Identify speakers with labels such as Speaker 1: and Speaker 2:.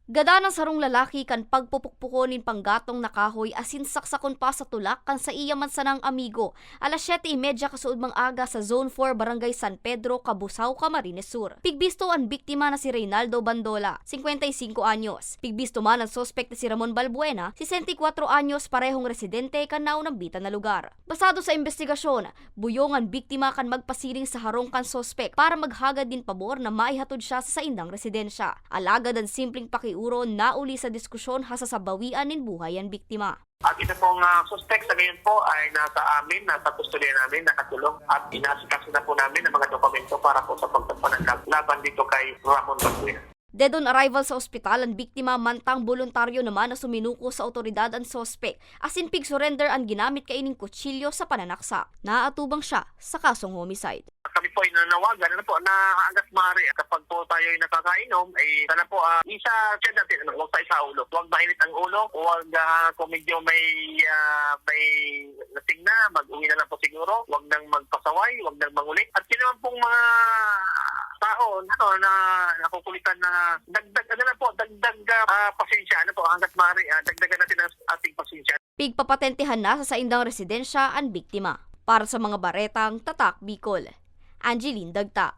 Speaker 1: Gada ng sarong lalaki kan pagpupukpukonin panggatong na kahoy asin saksakon pa sa tulak kan sa iya man sanang amigo. Alas 7:30 kasuod mang aga sa Zone 4 Barangay San Pedro, Cabusao, Camarines Sur. Pigbisto ang biktima na si Reynaldo Bandola, 55 anyos. Pigbisto man ang sospek na si Ramon Balbuena, 64 anyos, parehong residente kan naunang bitan na lugar. Basado sa investigasyon, buyong ang biktima kan magpasiling sa harong kan sospek para maghagad din pabor na maihatod siya sa saindang residensya. Alagad ang simpleng pakiuro nauli sa diskusyon hasa sa bawian nin buhay ang biktima.
Speaker 2: At ito pong suspect sa ngayon po ay nasa amin, nasa kustodiya namin, nakatulong at inasikaso na po namin ang mga dokumento para po sa pagtapan ng laban dito kay Ramon Balbuena.
Speaker 1: Dead on arrival sa ospital ang biktima mantang voluntaryo naman na suminuko sa otoridad ang sospek asin pig-surrender ang ginamit kaining kutsilyo sa pananaksa. Naatubang siya sa kasong homicide.
Speaker 2: Kami po ay nanawagan na hanggat maaari kapag po tayo ay nakakainom ay sana po isa check natin huwag tayo sa ulo. Huwag mainit ang ulo, huwag kung medyo may lasing na, mag-uwi na lang po siguro, huwag nang magpasaway, huwag nang mangulit. At yun naman pong mga tao na nakukulitan na dagdag pasensya hanggat maaari dagdagan natin ang ating pasensya.
Speaker 1: Pigpapatentehan na sa saindang residensya ang biktima. Para sa mga baretang Tatak Bicol, Angeline Dagta.